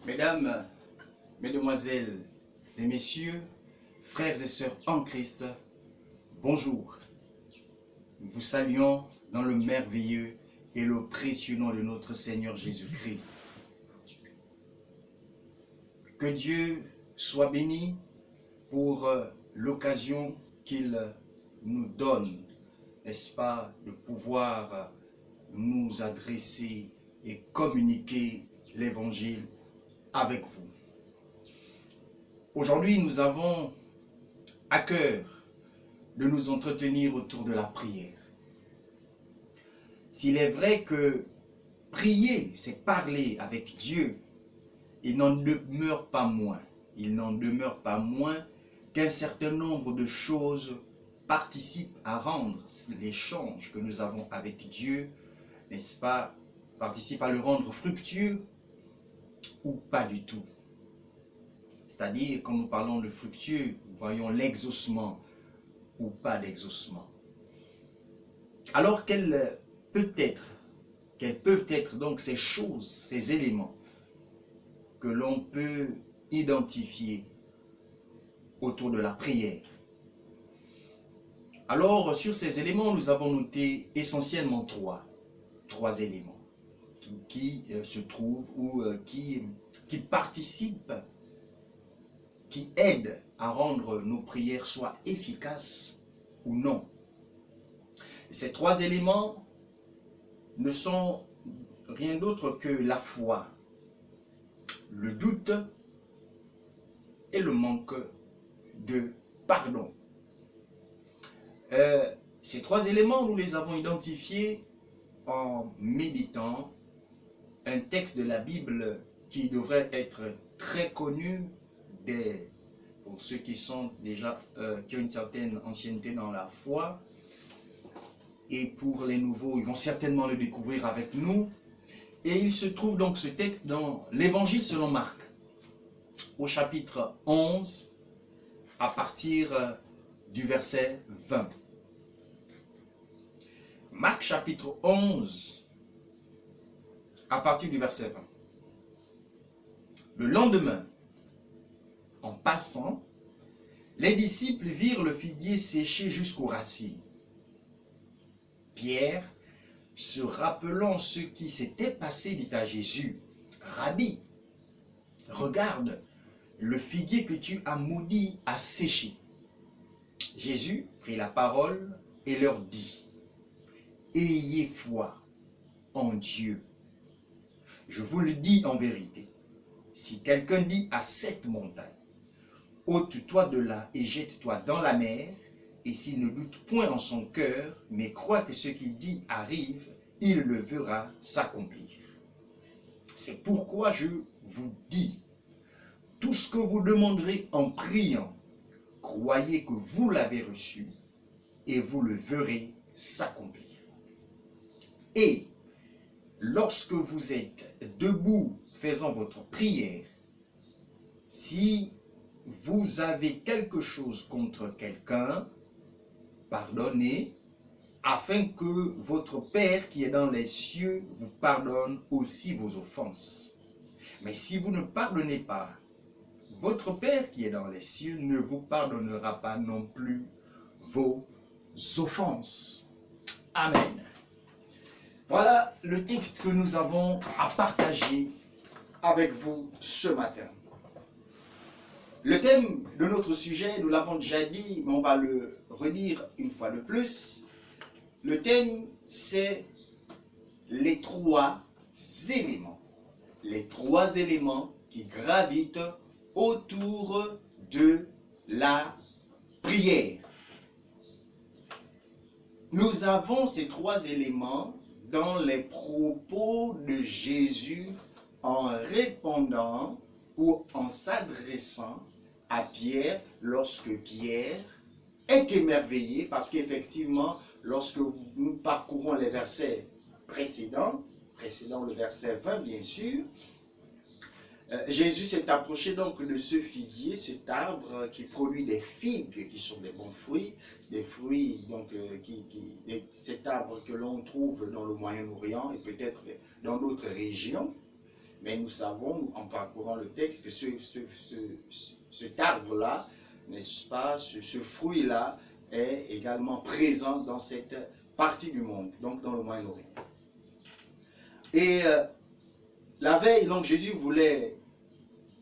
Mesdames, Mesdemoiselles et Messieurs, frères et sœurs en Christ, bonjour. Nous vous saluons dans le merveilleux et le précieux nom de notre Seigneur Jésus-Christ. Que Dieu soit béni pour l'occasion qu'il nous donne, n'est-ce pas, de pouvoir nous adresser et communiquer l'Évangile avec vous. Aujourd'hui, nous avons à cœur de nous entretenir autour de la prière. S'il est vrai que prier, c'est parler avec Dieu, il n'en demeure pas moins. Il n'en demeure pas moins qu'un certain nombre de choses participent à rendre l'échange que nous avons avec Dieu, n'est-ce pas, participent à le rendre fructueux ou pas du tout. C'est-à-dire, quand nous parlons de fructueux, nous voyons l'exaucement ou pas d'exaucement. Alors, quelles peuvent être donc ces choses, ces éléments que l'on peut identifier autour de la prière? Alors, sur ces éléments, nous avons noté essentiellement trois éléments qui se trouvent ou qui participent, qui aident à rendre nos prières soit efficaces ou non. Ces trois éléments ne sont rien d'autre que la foi, le doute et le manque de pardon. Ces trois éléments, nous les avons identifiés en méditant un texte de la Bible qui devrait être très connu pour ceux qui sont déjà qui ont une certaine ancienneté dans la foi, et pour les nouveaux, ils vont certainement le découvrir avec nous. Et il se trouve donc ce texte dans l'Évangile selon Marc, au chapitre 11, à partir du verset 20. Marc chapitre 11, à partir du verset 20. Le lendemain, en passant, les disciples virent le figuier séché jusqu'aux racines. Pierre, se rappelant ce qui s'était passé, dit à Jésus, « Rabbi, regarde, le figuier que tu as maudit a séché. » Jésus prit la parole et leur dit, « Ayez foi en Dieu. Je vous le dis en vérité, si quelqu'un dit à cette montagne, ôte-toi de là et jette-toi dans la mer, et s'il ne doute point en son cœur, mais croit que ce qu'il dit arrive, il le verra s'accomplir. C'est pourquoi je vous dis, tout ce que vous demanderez en priant, croyez que vous l'avez reçu, et vous le verrez s'accomplir. Et lorsque vous êtes debout faisant votre prière, si vous avez quelque chose contre quelqu'un, pardonnez, afin que votre Père qui est dans les cieux vous pardonne aussi vos offenses. Mais si vous ne pardonnez pas, votre Père qui est dans les cieux ne vous pardonnera pas non plus vos offenses. Amen. Voilà le texte que nous avons à partager avec vous ce matin. Le thème de notre sujet, nous l'avons déjà dit, mais on va le redire une fois de plus. Le thème, c'est les trois éléments. Les trois éléments qui gravitent autour de la prière. Nous avons ces trois éléments dans les propos de Jésus en répondant ou en s'adressant à Pierre lorsque Pierre est émerveillé, parce qu'effectivement, lorsque nous parcourons les versets précédents le verset 20 bien sûr, Jésus s'est approché donc de ce figuier, cet arbre qui produit des figues, qui sont des bons fruits, des fruits donc cet arbre que l'on trouve dans le Moyen-Orient et peut-être dans d'autres régions. Mais nous savons, en parcourant le texte, que cet arbre-là, n'est-ce pas, ce fruit-là est également présent dans cette partie du monde, donc dans le Moyen-Orient. Et la veille, donc Jésus voulait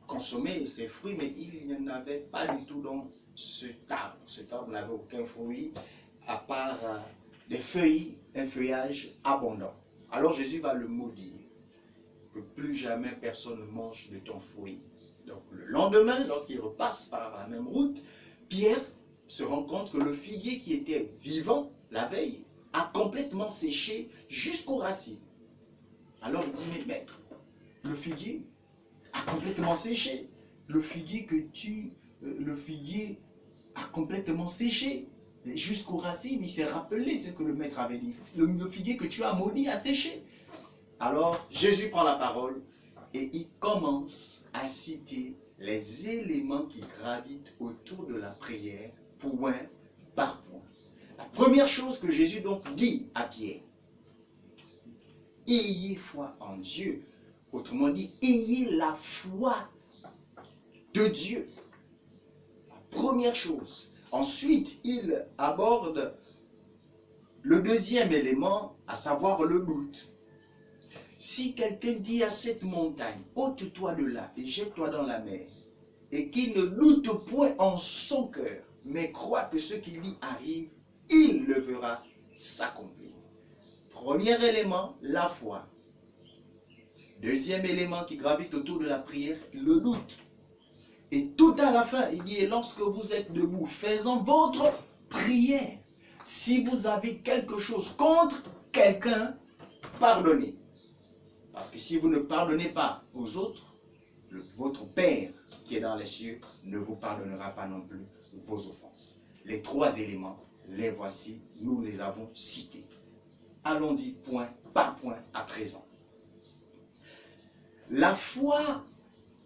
consommer ces fruits, mais il n'y en avait pas du tout dans cet arbre. Cet arbre n'avait aucun fruit, à part des feuilles, un feuillage abondant. Alors Jésus va le maudire, que plus jamais personne ne mange de ton fruit. Donc le lendemain, lorsqu'il repasse par la même route, Pierre se rend compte que le figuier qui était vivant la veille a complètement séché jusqu'aux racines. Alors il dit, mais maître, le figuier a complètement séché. Le figuier a complètement séché jusqu'aux racines. Il s'est rappelé ce que le maître avait dit. Le figuier que tu as maudit a séché. Alors Jésus prend la parole et il commence à citer les éléments qui gravitent autour de la prière, point par point. La première chose que Jésus donc dit à Pierre, ayez foi en Dieu. Autrement dit, ayez la foi de Dieu. La première chose. Ensuite, il aborde le deuxième élément, à savoir le doute. Si quelqu'un dit à cette montagne, ôte-toi de là et jette-toi dans la mer, et qu'il ne doute point en son cœur, mais croit que ce qu'il dit arrive, il le verra s'accomplir. Premier élément, la foi. Deuxième élément qui gravite autour de la prière, le doute. Et tout à la fin, il dit, et lorsque vous êtes debout, faisant votre prière, si vous avez quelque chose contre quelqu'un, pardonnez. Parce que si vous ne pardonnez pas aux autres, votre Père qui est dans les cieux ne vous pardonnera pas non plus vos offenses. Les trois éléments, les voici, nous les avons cités. Allons-y point par point à présent. La foi,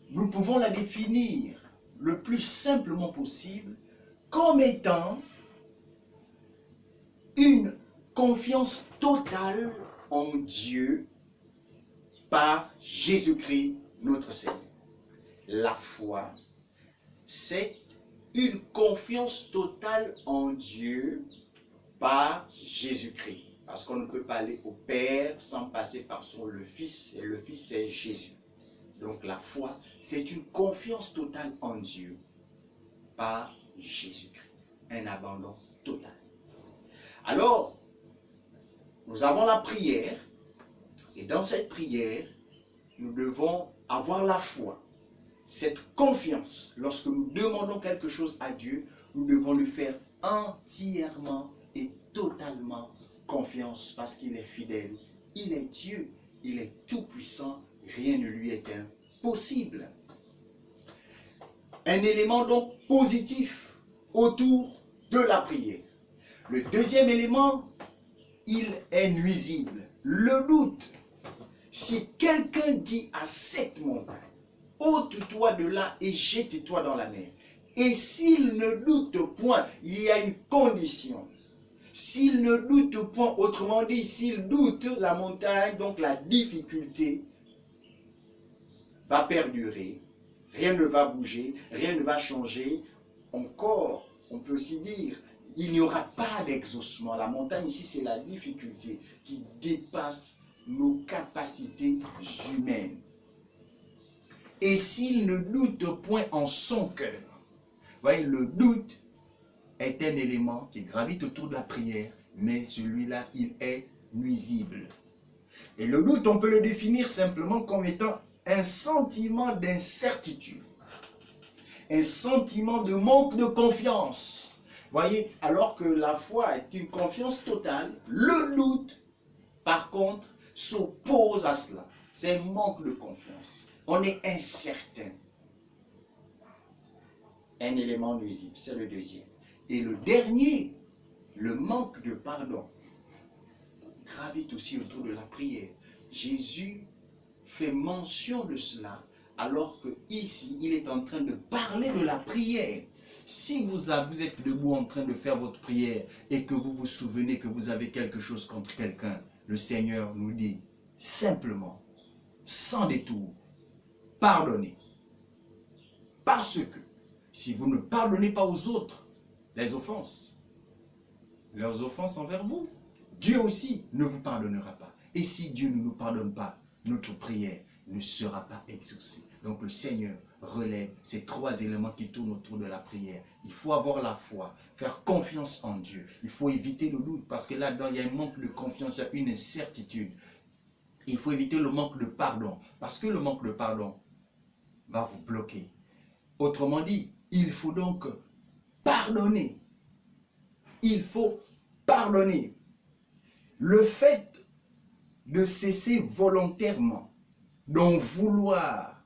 nous pouvons la définir le plus simplement possible comme étant une confiance totale en Dieu par Jésus-Christ notre Seigneur. La foi, c'est une confiance totale en Dieu par Jésus-Christ. Parce qu'on ne peut pas aller au Père sans passer par le Fils, et le Fils c'est Jésus. Donc la foi, c'est une confiance totale en Dieu par Jésus-Christ. Un abandon total. Alors, nous avons la prière, et dans cette prière, nous devons avoir la foi. Cette confiance, lorsque nous demandons quelque chose à Dieu, nous devons lui faire entièrement et totalement confiance parce qu'il est fidèle. Il est Dieu, il est tout-puissant, rien ne lui est impossible. Un élément donc positif autour de la prière. Le deuxième élément, il est nuisible. Le doute. Si quelqu'un dit à cette montagne, ôte-toi de là et jette-toi dans la mer. Et s'il ne doute point, il y a une condition. S'il ne doute point, autrement dit, s'il doute, la montagne, donc la difficulté, va perdurer. Rien ne va bouger, rien ne va changer. Encore, on peut aussi dire, il n'y aura pas d'exaucement. La montagne ici, c'est la difficulté qui dépasse nos capacités humaines. Et s'il ne doute point en son cœur, voyez, le doute est un élément qui gravite autour de la prière, mais celui-là, il est nuisible. Et le doute, on peut le définir simplement comme étant un sentiment d'incertitude, un sentiment de manque de confiance. Voyez, alors que la foi est une confiance totale, le doute, par contre, s'oppose à cela. C'est un manque de confiance. On est incertain. Un élément nuisible, c'est le deuxième. Et le dernier, le manque de pardon, gravite aussi autour de la prière. Jésus fait mention de cela, alors que ici, il est en train de parler de la prière. Si vous êtes debout en train de faire votre prière et que vous vous souvenez que vous avez quelque chose contre quelqu'un, le Seigneur nous dit simplement, sans détour, pardonner. Parce que si vous ne pardonnez pas aux autres les offenses, leurs offenses envers vous, Dieu aussi ne vous pardonnera pas. Et si Dieu ne nous pardonne pas, notre prière ne sera pas exaucée. Donc le Seigneur relève ces trois éléments qui tournent autour de la prière. Il faut avoir la foi, faire confiance en Dieu. Il faut éviter le doute parce que là-dedans, il y a un manque de confiance, il y a une incertitude. Il faut éviter le manque de pardon parce que le manque de pardon va vous bloquer. Autrement dit, il faut donc pardonner. Il faut pardonner. Le fait de cesser volontairement d'en vouloir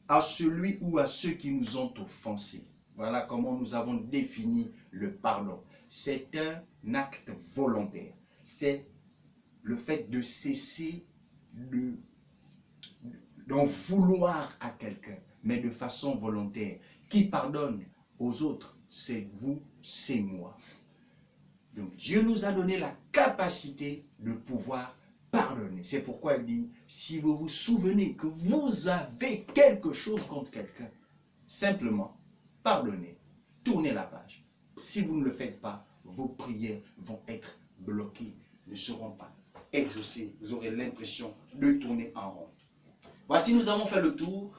à celui ou à ceux qui nous ont offensés. Voilà comment nous avons défini le pardon. C'est un acte volontaire. C'est le fait de cesser d'en vouloir à quelqu'un, mais de façon volontaire. Qui pardonne aux autres, c'est vous, c'est moi. Donc Dieu nous a donné la capacité de pouvoir pardonner. C'est pourquoi il dit, si vous vous souvenez que vous avez quelque chose contre quelqu'un, simplement pardonnez, tournez la page. Si vous ne le faites pas, vos prières vont être bloquées, ne seront pas exaucées. Vous aurez l'impression de tourner en rond. Voici, nous avons fait le tour.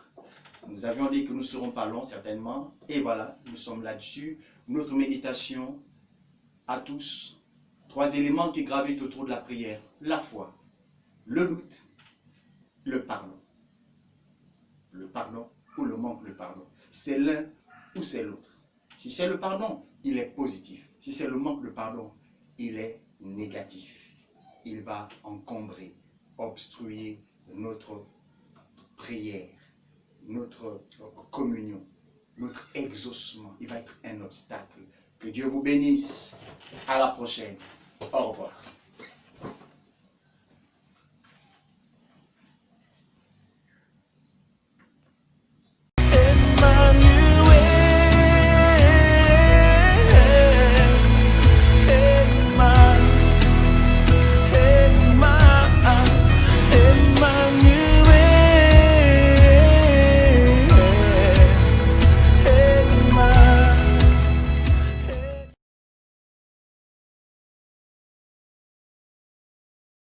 Nous avions dit que nous ne serons pas longs certainement. Et voilà, nous sommes là-dessus. Notre méditation à tous. Trois éléments qui gravitent autour de la prière. La foi, le doute, le pardon. Le pardon ou le manque de pardon. C'est l'un ou c'est l'autre. Si c'est le pardon, il est positif. Si c'est le manque de pardon, il est négatif. Il va encombrer, obstruer notre prière, notre communion, notre exaucement. Il va être un obstacle. Que Dieu vous bénisse. À la prochaine. Au revoir.